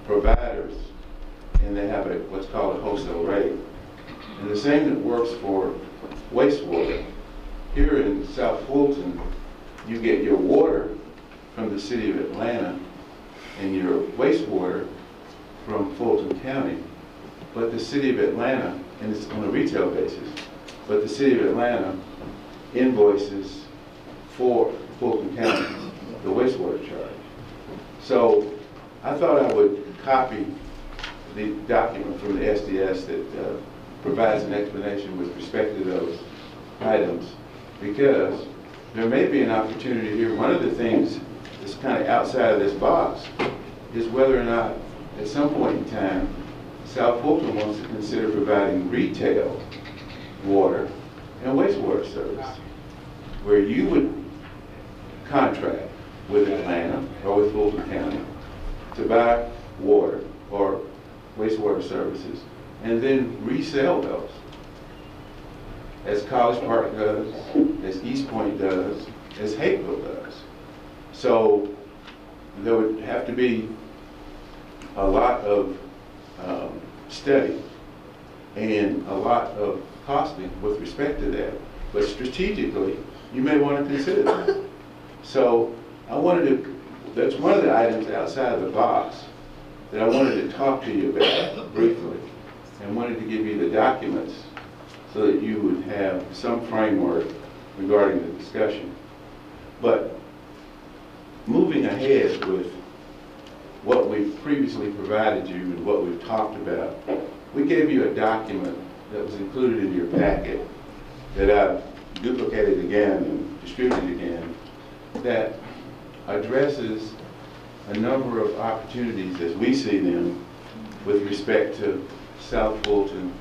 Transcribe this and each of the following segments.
providers, and they have what's called a wholesale rate. And the same that works for wastewater. Here in South Fulton, you get your water from the city of Atlanta and your wastewater from Fulton County. But the city of Atlanta, and it's on a retail basis, but the city of Atlanta invoices for Fulton County the wastewater charge. So I thought I would copy the document from the SDS that provides an explanation with respect to those items, because there may be an opportunity here. One of the things that's kind of outside of this box is whether or not at some point in time South Fulton wants to consider providing retail water and wastewater service, where you would contract with Atlanta or with Fulton County to buy water or wastewater services and then resell those, as College Park does, as East Point does, as Hapeville does. So there would have to be a lot of study and a lot of costing with respect to that. But strategically, you may want to consider that. So I wanted to, that's one of the items outside of the box that I wanted to talk to you about briefly, and wanted to give you the documents so that you would have some framework regarding the discussion. But moving ahead with what we've previously provided you and what we've talked about, we gave you a document that was included in your packet that I've duplicated again and distributed again, that addresses a number of opportunities as we see them with respect to South Fulton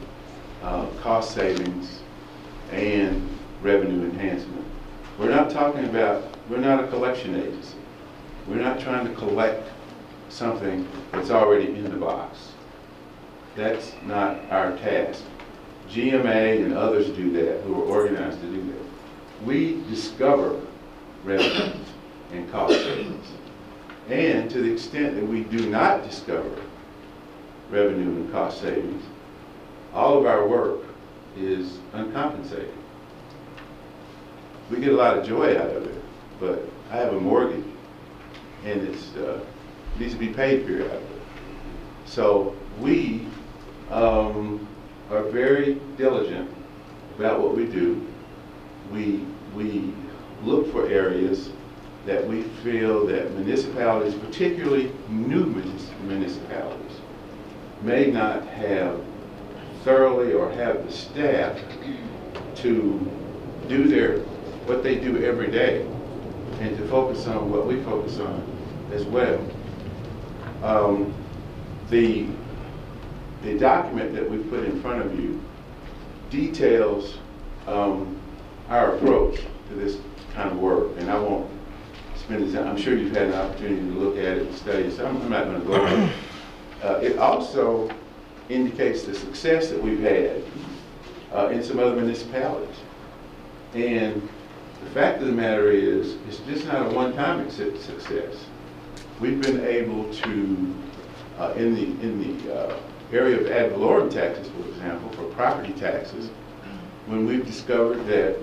cost savings and revenue enhancement. We're not talking about, we're not a collection agency. We're not trying to collect something that's already in the box. That's not our task. GMA and others do that, who are organized to do that. We discover revenues and cost savings. And to the extent that we do not discover revenue and cost savings, all of our work is uncompensated. We get a lot of joy out of it, but I have a mortgage, and it needs to be paid periodically. So we are very diligent about what we do. We look for areas that we feel that municipalities, particularly new municipalities, may not have thoroughly or have the staff to do what they do every day, and to focus on what we focus on as well. The document that we put in front of you details our approach to this kind of work, and I won't spend the time. I'm sure you've had an opportunity to look at it and study it, so I'm not going to go over it. It also indicates the success that we've had in some other municipalities. And the fact of the matter is, it's just not a one-time success. We've been able to, in the area of ad valorem taxes, for example, for property taxes, when we've discovered that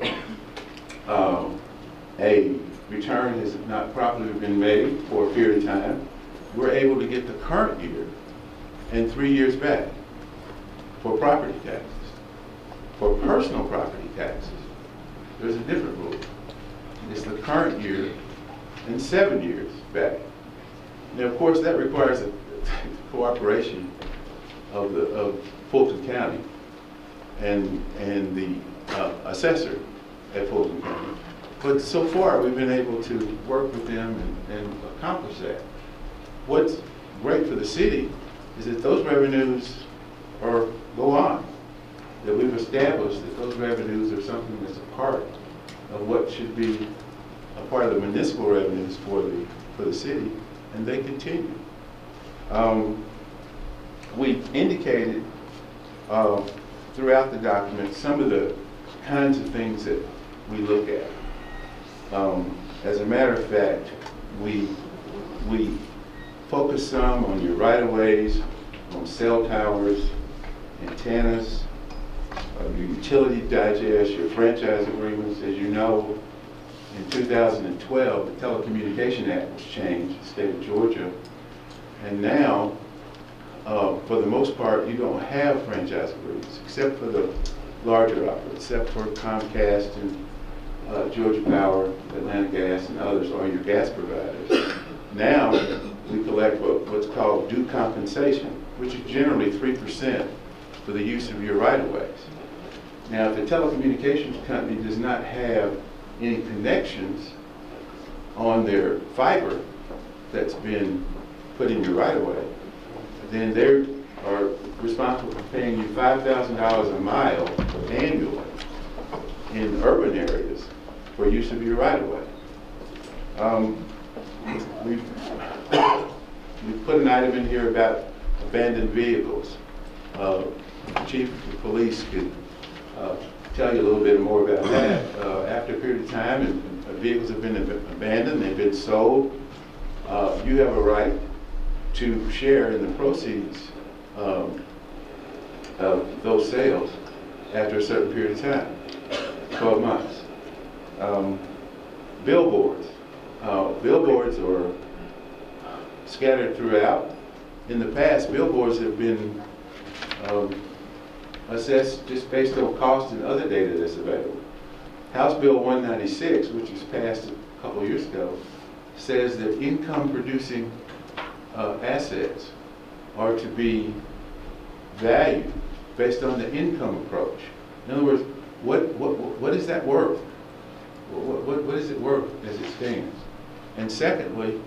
a return has not properly been made for a period of time, we're able to get the current year and 3 years back for property taxes. For personal property taxes, there's a different rule. It's the current year and 7 years back. Now, of course, that requires the cooperation of Fulton County and the assessor at Fulton County. But so far, we've been able to work with them and accomplish that. What's great for the city is that those revenues go on, that we've established that those revenues are something that's a part of what should be a part of the municipal revenues for the city, and they continue. We indicated throughout the document some of the kinds of things that we look at. As a matter of fact, we focus some on your right-of-ways, on cell towers, antennas, your utility digest, your franchise agreements. As you know, in 2012, the Telecommunication Act was changed in the state of Georgia. And now, for the most part, you don't have franchise agreements, except for the larger operators, except for Comcast and Georgia Power, Atlanta Gas, and others, or your gas providers. Now, we collect what's called due compensation, which is generally 3% for the use of your right-of-ways. Now, if the telecommunications company does not have any connections on their fiber that's been put in your right-of-way, then they are responsible for paying you $5,000 a mile annually in urban areas for use of your right-of-way. We've put an item in here about abandoned vehicles. The chief of the police could tell you a little bit more about that. After a period of time, and vehicles have been abandoned, they've been sold, you have a right to share in the proceeds of those sales after a certain period of time, 12 months. Billboards. Billboards are scattered throughout. In the past, billboards have been assessed just based on cost and other data that's available. House Bill 196, which was passed a couple of years ago, says that income-producing assets are to be valued based on the income approach. In other words, what is that worth? What is it worth as it stands? And secondly,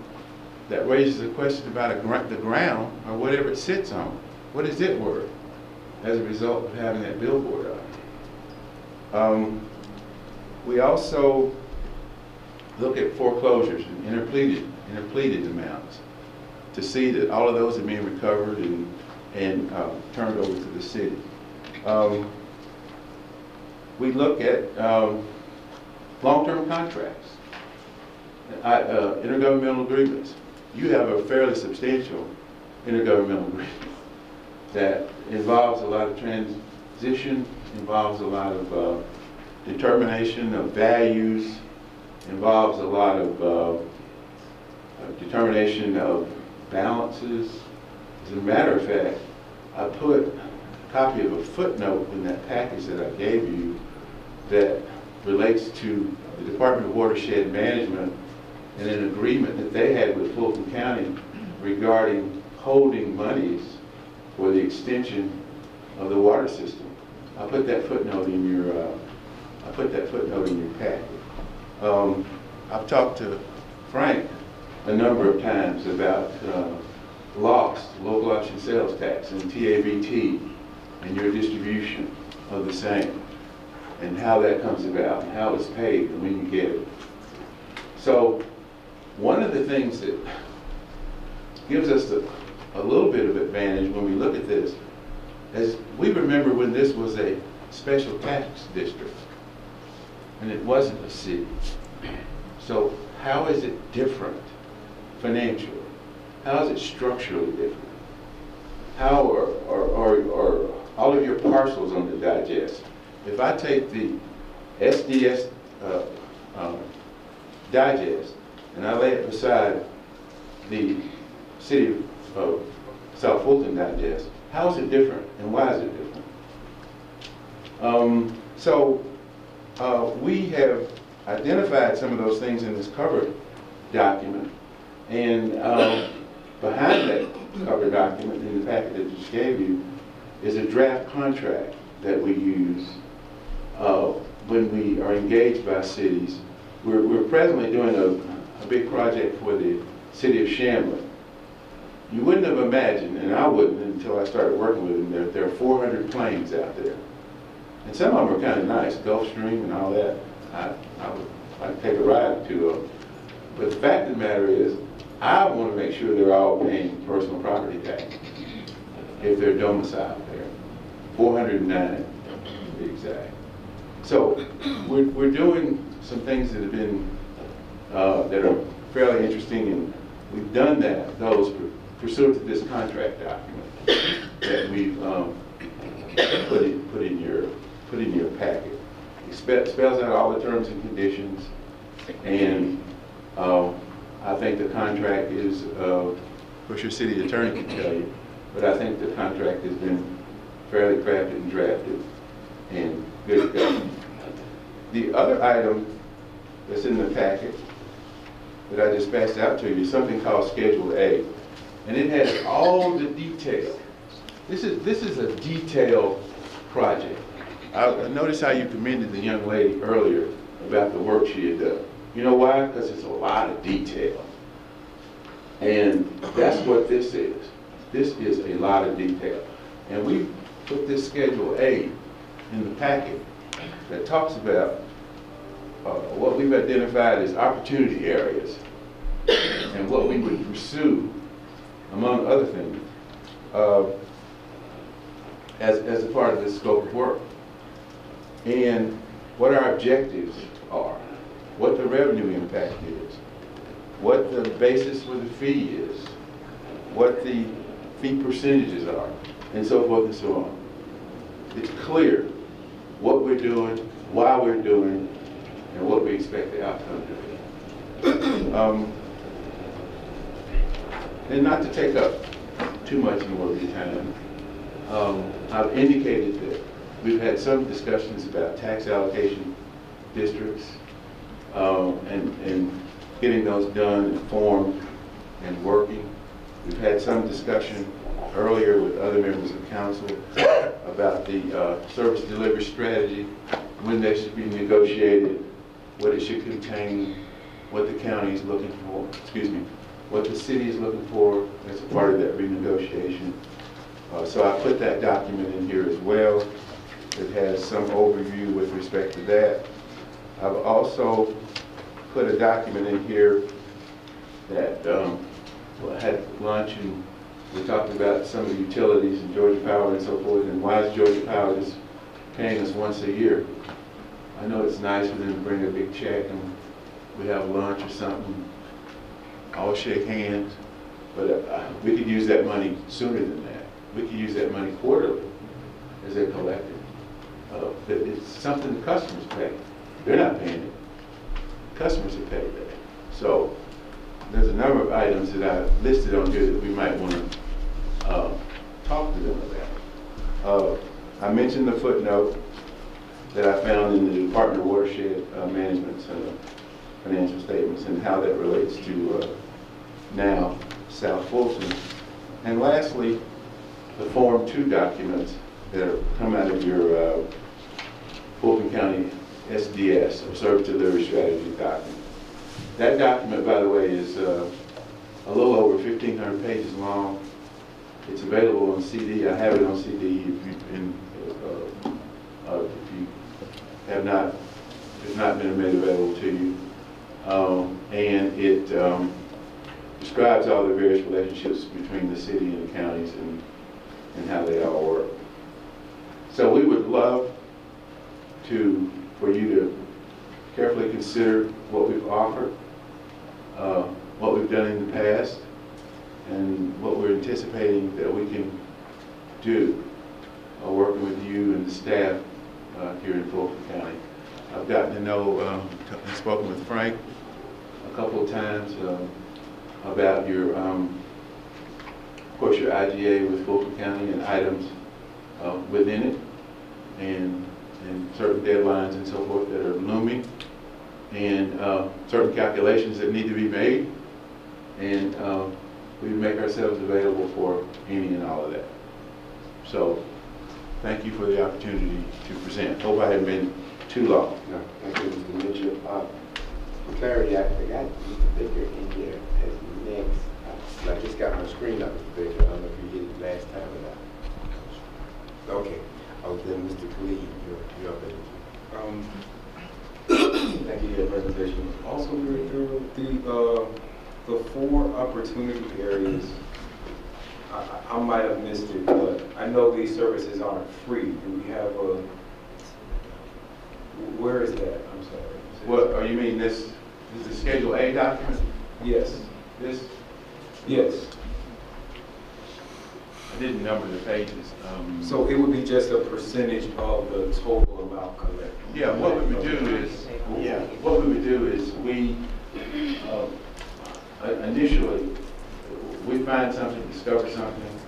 that raises a question about the ground or whatever it sits on. What is it worth as a result of having that billboard on? We also look at foreclosures and interpleaded amounts to see that all of those are being recovered and turned over to the city. We look at long-term contracts, intergovernmental agreements. You have a fairly substantial intergovernmental agreement that involves a lot of transition, involves a lot of determination of values, involves a lot of determination of balances. As a matter of fact, I put a copy of a footnote in that package that I gave you that relates to the Department of Watershed Management and an agreement that they had with Fulton County regarding holding monies for the extension of the water system. I put that footnote in your packet. I've talked to Frank a number of times about lost local option sales tax and TABT and your distribution of the same and how that comes about and how it's paid and when you get it. So one of the things that gives us a little bit of advantage when we look at this is we remember when this was a special tax district and it wasn't a city. So how is it different financially? How is it structurally different? How are all of your parcels on the digest? If I take the SDS digest and I lay it beside the city of South Fulton digest, how is it different and why is it different? We have identified some of those things in this cover document, and behind that cover document in the packet that I just gave you is a draft contract that we use when we are engaged by cities. We're presently doing a big project for the city of Shamlin. You wouldn't have imagined, and I wouldn't until I started working with them, there are 400 planes out there. And some of them are kind of nice, Gulfstream and all that. I'd take a ride to them. But the fact of the matter is, I want to make sure they're all paying personal property tax if they're domiciled there. 409 to be exact. So we're doing some things that have been that are fairly interesting we've done those pursuant to this contract document that we've put in your packet. It spells out all the terms and conditions, and I think the contract is, of course your city attorney can tell you, but I think the contract has been fairly crafted and drafted and good to go. The other item that's in the packet that I just passed out to you is something called Schedule A, and it has all the detail. This is a detailed project. I noticed how you commended the young lady earlier about the work she had done. You know why? Because it's a lot of detail. And that's what this is. This is a lot of detail. And we put this Schedule A in the packet that talks about what we've identified as opportunity areas and what we would pursue, among other things, as a part of this scope of work. And what our objectives are, what the revenue impact is, what the basis for the fee is, what the fee percentages are, and so forth and so on. It's clear what we're doing, why we're doing, and what we expect the outcome to be. And not to take up too much more of your time, I've indicated that we've had some discussions about tax allocation districts and getting those done and formed and working. We've had some discussion earlier with other members of council about the service delivery strategy, when they should be negotiated, what it should contain, what the county is looking for, what the city is looking for as a part of that renegotiation. So I put that document in here as well. It has some overview with respect to that. I've also put a document in here that I had lunch and we talked about some of the utilities and Georgia Power and so forth, and why is Georgia Power just paying us once a year? I know it's nice for them to bring a big check and we have lunch or something, all shake hands, but we could use that money sooner than that. We could use that money quarterly as they're collected. It's something the customers pay. They're not paying it. Customers have paid that. So there's a number of items that I listed on here that we might want to talk to them about. I mentioned the footnote that I found in the Department of Watershed Management's financial statements and how that relates to now South Fulton. And lastly, the Form 2 documents that come out of your Fulton County SDS, or Service Delivery Strategy document. That document, by the way, is a little over 1,500 pages long. It's available on CD. I have it on CD if you have not, it's not been made available to you. And it describes all the various relationships between the city and the counties and how they all work. So we would love for you to carefully consider what we've offered, what we've done in the past, and what we're anticipating that we can do working with you and the staff here in Fulton County. I've gotten to know and spoken with Frank a couple of times about your, of course, your IGA with Fulton County and items within it, and certain deadlines and so forth that are looming, and certain calculations that need to be made, and we make ourselves available for any and all of that. So thank you for the opportunity to present. Hope I haven't been too long. No, thank you, Mr. Mitchell. For clarity, I forgot Mr. Baker in here as next. I just got my screen up, Mr. Baker. I don't know if you did it last time or not. Okay. Then Mr. Khalid, you're up there. Thank you for your presentation. Also, the 4 opportunity areas, I might have missed it, but I know these services aren't free. Do we have a, where is that? I'm sorry. What, you mean this is the Schedule A document? Yes. This, Yes. I didn't number the pages. So it would be just a percentage of the total amount collected? Yeah, what we would do is we, initially, we find something, discover something,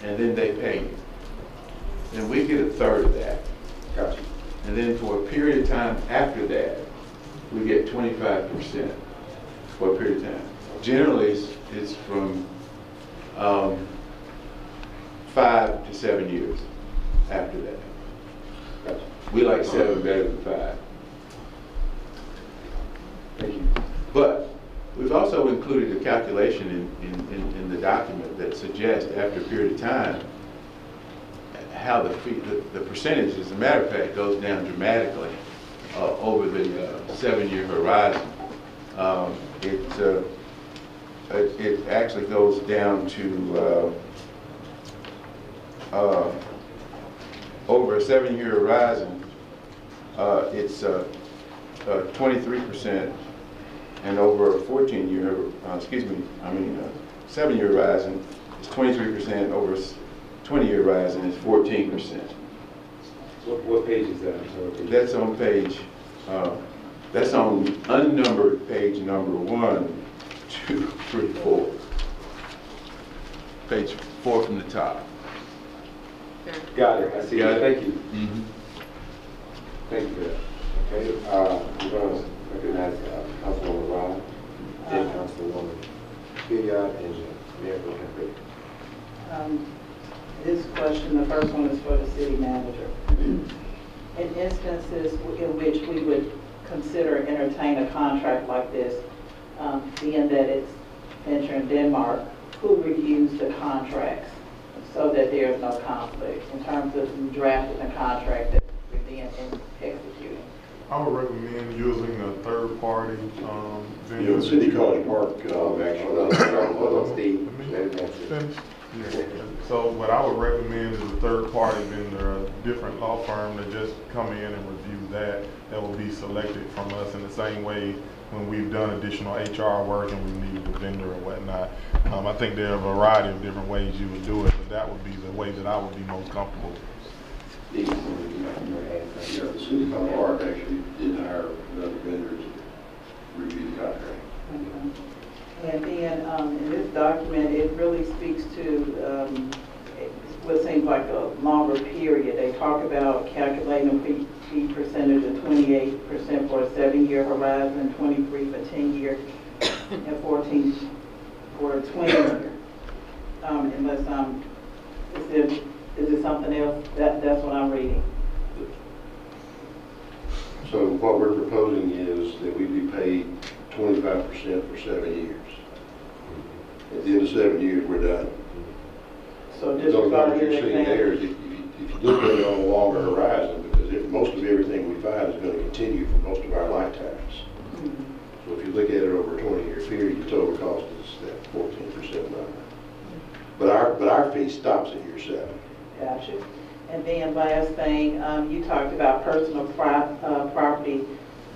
and then they pay you. And we get a third of that. Gotcha. And then for a period of time after that, we get 25% for a period of time. Generally, it's from 5 to 7 years after that. Gotcha. We like 7 better than 5. Thank you. But we've also included a calculation in the document that suggests after a period of time how the percentage, as a matter of fact, goes down dramatically over the 7-year horizon. It actually goes down to over a 7-year horizon. It's 23%, and over a 14-year, 7-year horizon, it's 23%. Over 20-year horizon is 14%. What page is that? I'm sorry. That's on page, that's on unnumbered page number 1, 2, 3, 4. Page 4 from the top. Got it. I see. Got it? Thank you. Mm-hmm. Thank you for that. Okay, we're going to recognize Councilwoman Rod, then Councilwoman Hilliard, and Mayor Pro Tem. This question, the first one is for the city manager. In instances in which we would consider entertain a contract like this, being that it's Fincher in Denmark, who reviews the contracts so that there's no conflict in terms of drafting a contract that we're then executing? I would recommend using a third-party vendor. You know, City College Park, actually. Hold on, Steve. Let him answer. Finish? Yeah. So what I would recommend is a third-party vendor, a different law firm that just come in and review that will be selected from us in the same way when we've done additional HR work and we needed a vendor or whatnot. I think there are a variety of different ways you would do it, but that would be the way that I would be most comfortable. Yeah, the City College Park actually did hire another vendor to review the contract. Okay. And then in this document, it really speaks to what seems like a longer period. They talk about calculating a fee percentage of 28% for a 7-year horizon, 23 for 10 years, and 14 for a 20 year. Unless is it something else? That's what I'm reading. So what we're proposing is that we be paid 25% for 7 years. At the end of 7 years, we're done. So The only disregard part you're seeing there is if you look at it on a longer horizon, because if most of everything we find is going to continue for most of our lifetimes. So if you look at it over a 20-year period, the total cost is that 14% number. But our fee stops at year 7. Gotcha. And then last thing, you talked about personal property.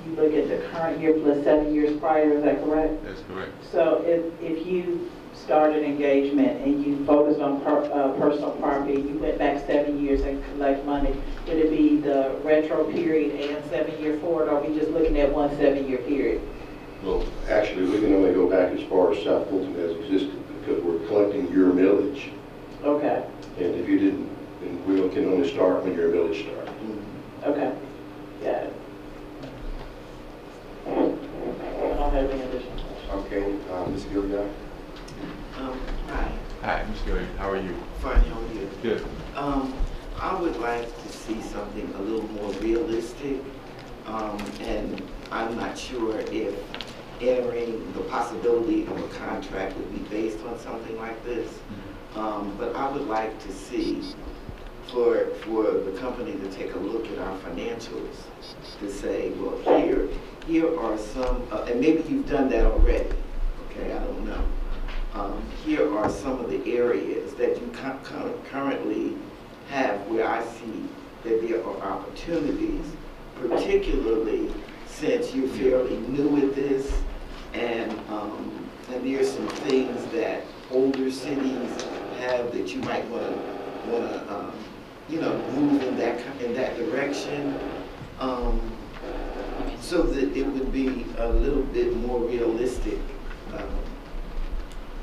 You look at the current year plus 7 years prior, is that correct? That's correct. So if you started engagement and you focused on personal property, you went back 7 years and collect money, would it be the retro period and 7 year forward, or are we just looking at one 7-year period? Well, actually, we can only go back as far as South Fulton has existed because we're collecting your millage. Okay. And if you didn't, then we can only start when your millage started. Okay. Got it. I don't have any additional questions. Okay, Ms. Hilliard. Hi. Hi, Mr. Gilliard. How are you? Fine, how are you? Good. I would like to see something a little more realistic, and I'm not sure if entering the possibility of a contract would be based on something like this. But I would like to see for the company to take a look at our financials to say, well, here are some, and maybe you've done that already, okay, I don't know. Here are some of the areas that you currently have where I see that there are opportunities, particularly since you're fairly new at this, and and there's some things that older cities have that you might want to, you know, move in that direction, so that it would be a little bit more realistic.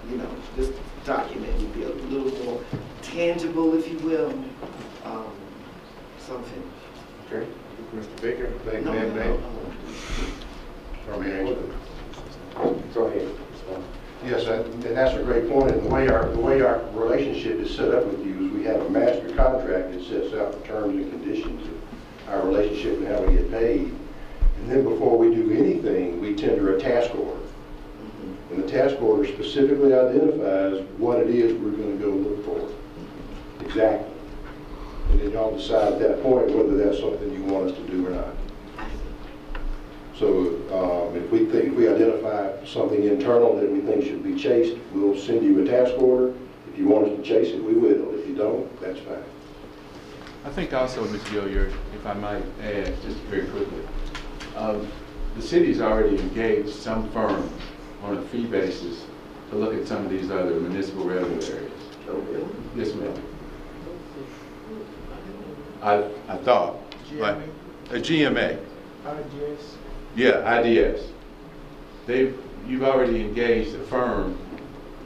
You know, this document would be a little more tangible, if you will. Something. Okay, Mr. Baker, No. Go ahead. Yes, and that's a great point. And the way our relationship is set up with you is we have a master contract that sets out the terms and conditions of our relationship and how we get paid. And then before we do anything, we tender a task order. And the task order specifically identifies what it is we're going to go look for. Exactly. And then y'all decide at that point whether that's something you want us to do or not. So if we identify something internal that we think should be chased, we'll send you a task order. If you want us to chase it, we will. If you don't, that's fine. I think also, Ms. Gilliard, if I might add, just very quickly, the city's already engaged some firm on a fee basis to look at some of these other municipal revenue areas. Oh, really? Yes, ma'am. I thought, like a GMA. IDS. Yeah, IDS. You've already engaged a firm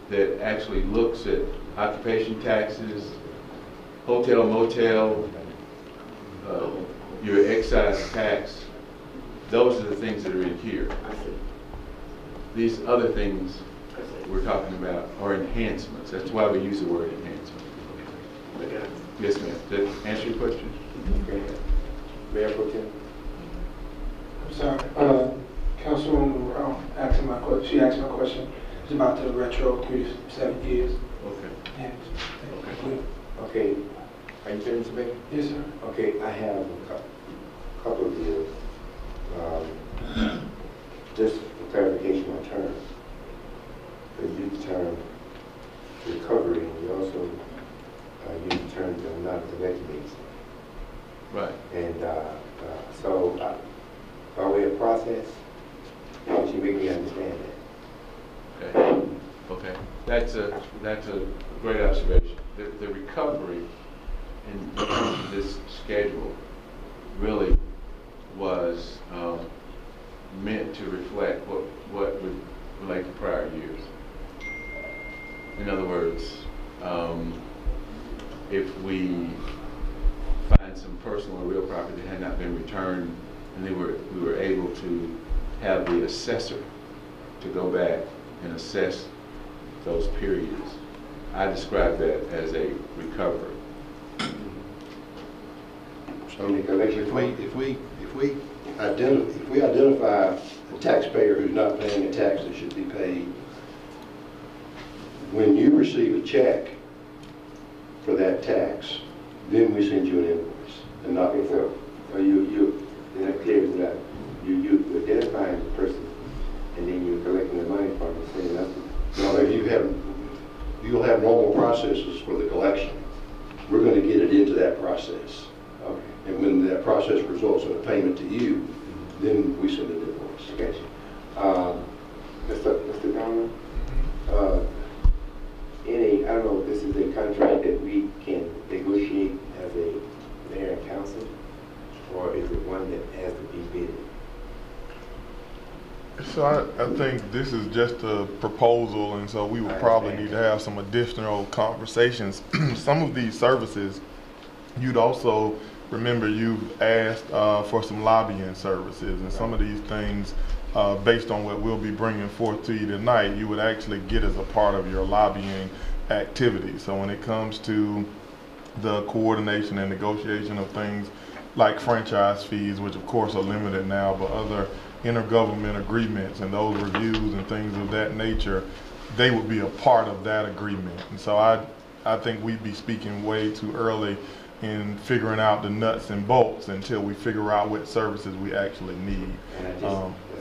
that actually looks at occupation taxes, hotel, motel, your excise tax. Those are the things that are in here. I see. These other things I see. we're talking about are enhancements. That's why we use the word enhancement. Okay. Yes, ma'am. Did that answer your question? Okay. Mayor Pro Tem. I'm sorry. Councilwoman asking my question. She asked my question. It's about the retro 3 to 7 years. Okay. And Okay. Okay. Are you finished, Mr. Baker? Yes, sir. Okay, I have a couple of deals. Just for clarification on terms. The youth term recovery, and you also use the term non-collecting. Right. And so, by way of process, how would you make me understand that? Okay. Okay. That's a great observation. The recovery in terms of this schedule really was meant to reflect what would relate to prior years. In other words, if we find some personal or real property that had not been returned, and we were able to have the assessor to go back and assess those periods, I describe that as a recovery. So if we identify a taxpayer who's not paying a tax that should be paid, when you receive a check for that tax, then we send you an invoice and not before. So you're not clear with that. You identifying the person, and then you're collecting the money from them, saying nothing. No, you'll have normal processes for the collection. We're going to get it into that process. Okay. And when that process results in a payment to you, then we send an invoice. I got you. Mr. Donald, I don't know if this is a contract that we can negotiate as a mayor and council, or is it one that has to be bid? So I think this is just a proposal, and so we would probably need to have some additional conversations. Some of these services, you'd also remember you've asked for some lobbying services, and some of these things, based on what we'll be bringing forth to you tonight, you would actually get as a part of your lobbying activity. So when it comes to the coordination and negotiation of things like franchise fees, which of course are limited now, but other intergovernment agreements and those reviews and things of that nature, they would be a part of that agreement. And so I think we'd be speaking way too early in figuring out the nuts and bolts until we figure out what services we actually need. And I just,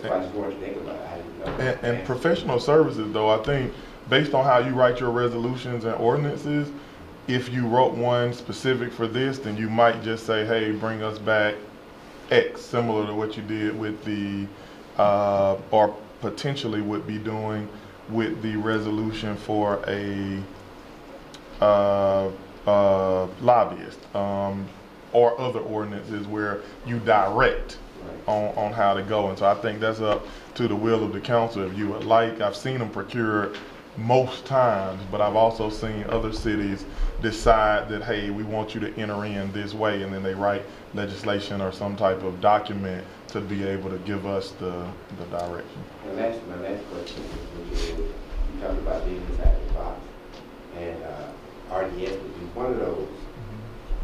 that's why I just wanted to think about it. I didn't know. And professional services, though, I think based on how you write your resolutions and ordinances, if you wrote one specific for this, then you might just say, hey, bring us back X, similar to what you did with the, or potentially would be doing with the resolution for a lobbyist, or other ordinances where you direct on how to go. And so I think that's up to the will of the council if you would like. I've seen them procured most times, but I've also seen other cities decide that, hey, we want you to enter in this way, and then they write legislation or some type of document to be able to give us the direction. My last question is, you talked about being inside the box, and RDS would be one of those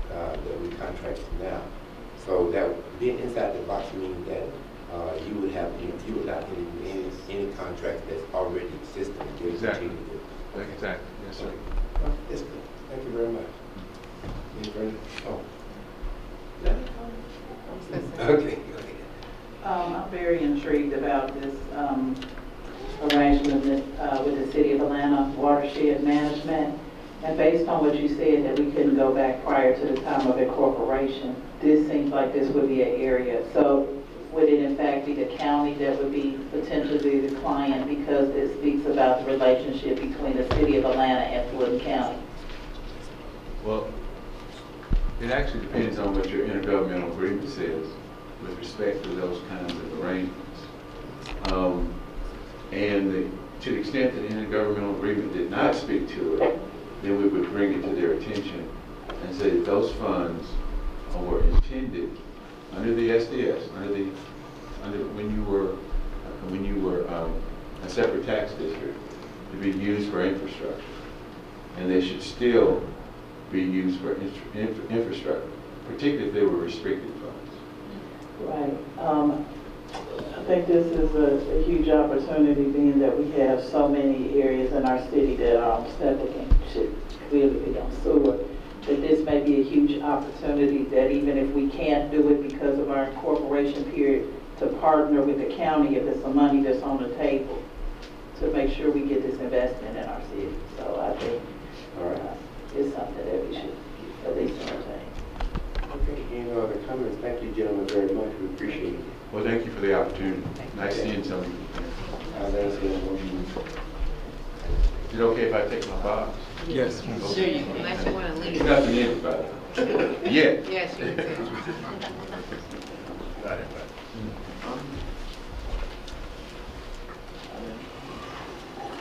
that we contract now. So that being inside the box means that you would not need any contract that's already existing. Exactly. Exactly. Yes, sir. Well, that's good. Thank you very much. Any further? Oh. Okay. I'm very intrigued about this arrangement with the City of Atlanta Watershed Management. And based on what you said, that we couldn't go back prior to the time of incorporation, this seems like this would be an area. So would it in fact be the county that would be potentially the client, because it speaks about the relationship between the City of Atlanta and Fulton County? Well, it actually depends on what your intergovernmental agreement says with respect to those kinds of arrangements. To the extent that the intergovernmental agreement did not speak to it, then we would bring it to their attention and say that those funds were intended under the SDS, when you were a separate tax district, to be used for infrastructure, and they should still be used for infrastructure, particularly if they were restricted funds. Right. I think this is a huge opportunity, being that we have so many areas in our city that are on septic and should clearly be on sewer. That this may be a huge opportunity, that even if we can't do it because of our incorporation period, to partner with the county if it's some money that's on the table, to make sure we get this investment in our city. So I think it's something that we should at least entertain. Okay, any other comments? Thank you, gentlemen, very much. We appreciate it. Well, thank you for the opportunity. Nice seeing some of you. Is it okay if I take my box? Yes. Sure you can, unless you want to leave. Nothing in it, but yeah. Yes, you can. Got it.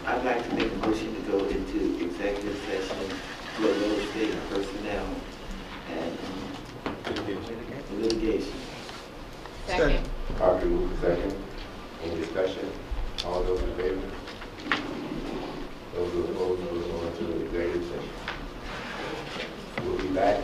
I'd like to make a motion to go into executive session for real estate personnel and litigation. Second. Properly moved second. Any discussion? All those in favor? Those who oppose, those who want to executive session. We'll be back